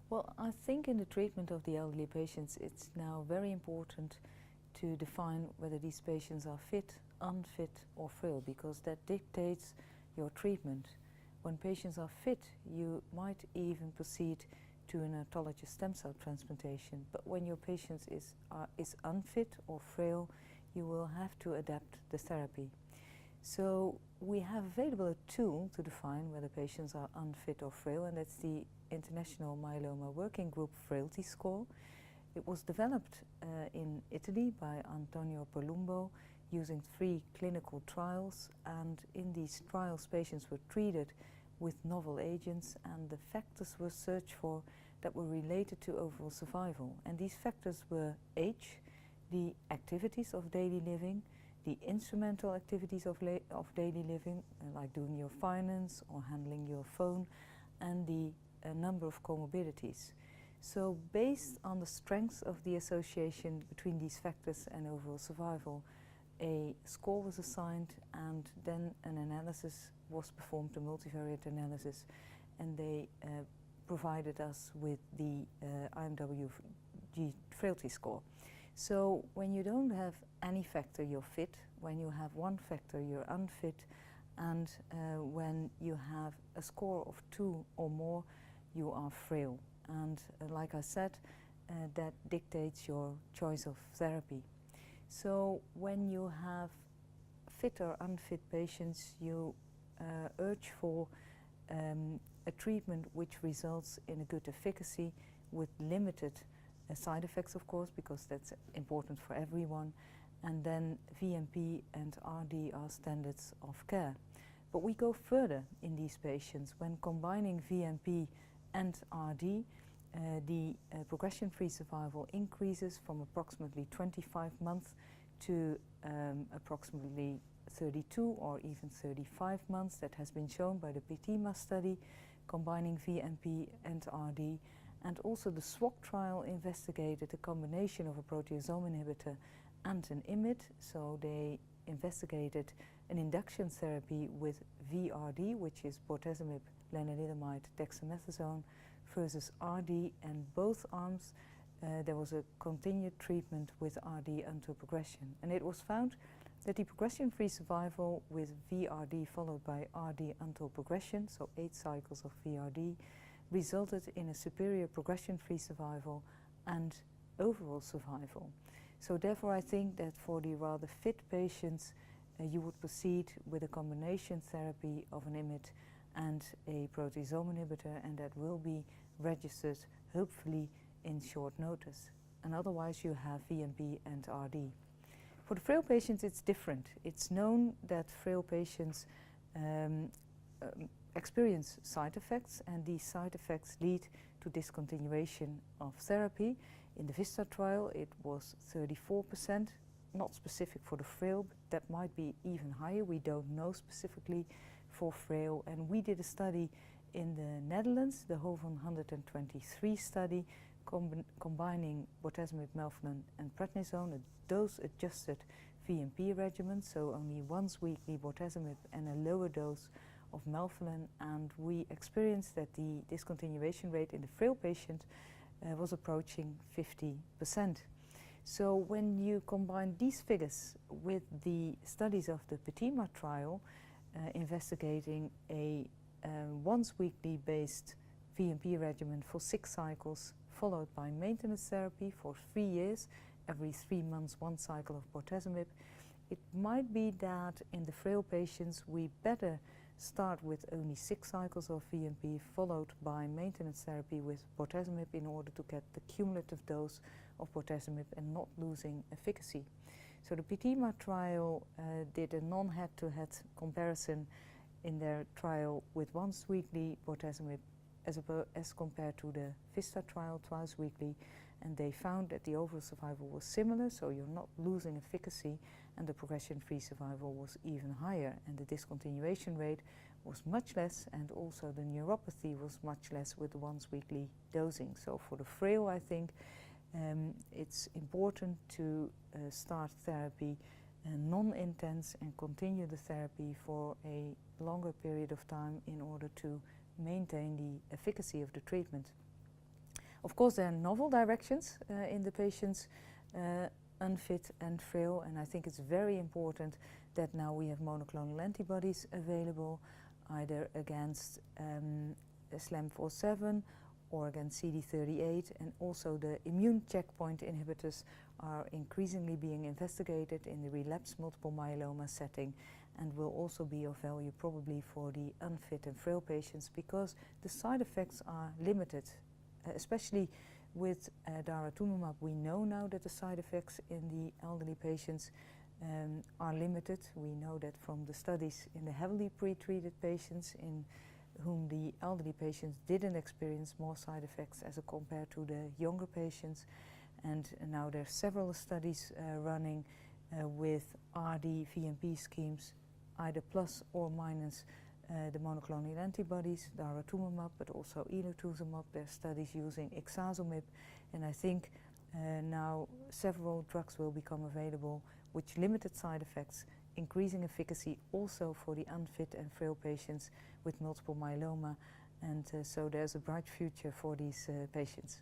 Well, I think in the treatment of the elderly patients, it's now very important to define whether these patients are fit, unfit or frail, because that dictates your treatment. When patients are fit, you might even proceed to an autologous stem cell transplantation, but when your patient is unfit or frail, you will have to adapt the therapy. So we have available a tool to define whether patients are unfit or frail, and that's the International Myeloma Working Group Frailty Score. It was developed in Italy by Antonio Palumbo using 3 clinical trials, and in these trials patients were treated with novel agents, and the factors were searched for that were related to overall survival. And these factors were age, the activities of daily living, the instrumental activities of daily living, like doing your finance or handling your phone, and the number of comorbidities. So based on the strengths of the association between these factors and overall survival, a score was assigned, and then an analysis was performed, a multivariate analysis, and they provided us with the IMWG frailty score. So when you don't have any factor, you're fit. When you have one factor, you're unfit. And when you have a score of 2 or more, you are frail. And like I said, that dictates your choice of therapy. So when you have fit or unfit patients, you urge for a treatment which results in a good efficacy with limited side effects, of course, because that's important for everyone. And then VMP and RD are standards of care. But we go further in these patients. When combining VMP and RD, the progression-free survival increases from approximately 25 months to approximately 32 or even 35 months. That has been shown by the PETIMA study combining VMP and RD. And also the SWOG trial investigated a combination of a proteasome inhibitor and an IMiD. So they investigated an induction therapy with VRD, which is bortezomib, lenalidomide, dexamethasone, versus RD, and both arms there was a continued treatment with RD until progression. And it was found that the progression-free survival with VRD followed by RD until progression, so 8 cycles of VRD, resulted in a superior progression-free survival and overall survival. So therefore I think that for the rather fit patients you would proceed with a combination therapy of an IMiD and a proteasome inhibitor, and that will be registered hopefully in short notice. And otherwise you have VMP and RD. For the frail patients it's different. It's known that frail patients experience side effects, and these side effects lead to discontinuation of therapy. In the VISTA trial it was 34%, not specific for the frail, but that might be even higher. We don't know specifically for frail. And we did a study in the Netherlands, the HOVON 123 study, combining bortezomib, melphalan and prednisone, a dose-adjusted VMP regimen, so only once weekly bortezomib and a lower dose of melphalan, and we experienced that the discontinuation rate in the frail patient was approaching 50%. So when you combine these figures with the studies of the PETIMA trial investigating a once weekly based VMP regimen for 6 cycles followed by maintenance therapy for 3 years, every 3 months 1 cycle of bortezomib, it might be that in the frail patients we better start with only 6 cycles of VMP followed by maintenance therapy with bortezomib in order to get the cumulative dose of bortezomib and not losing efficacy. So the PETIMA trial did a non-head-to-head comparison in their trial with once weekly bortezomib as compared to the VISTA trial twice weekly, and they found that the overall survival was similar, so you're not losing efficacy, and the progression-free survival was even higher, and the discontinuation rate was much less, and also the neuropathy was much less with the once weekly dosing. So for the frail, I think it's important to start therapy non-intense and continue the therapy for a longer period of time in order to maintain the efficacy of the treatment. Of course, there are novel directions in the patients unfit and frail, and I think it's very important that now we have monoclonal antibodies available, either against SLAM47 or against CD38, and also the immune checkpoint inhibitors are increasingly being investigated in the relapsed multiple myeloma setting, and will also be of value probably for the unfit and frail patients, because the side effects are limited, especially with daratumumab. We know now that the side effects in the elderly patients are limited. We know that from the studies in the heavily pre-treated patients, in whom the elderly patients didn't experience more side effects as compared to the younger patients. And now there are several studies running with RD VMP schemes, either plus or minus the monoclonal antibodies, daratumumab, but also elotuzumab. There are studies using ixazomib, and I think now several drugs will become available with limited side effects, increasing efficacy also for the unfit and frail patients with multiple myeloma, and so there's a bright future for these patients.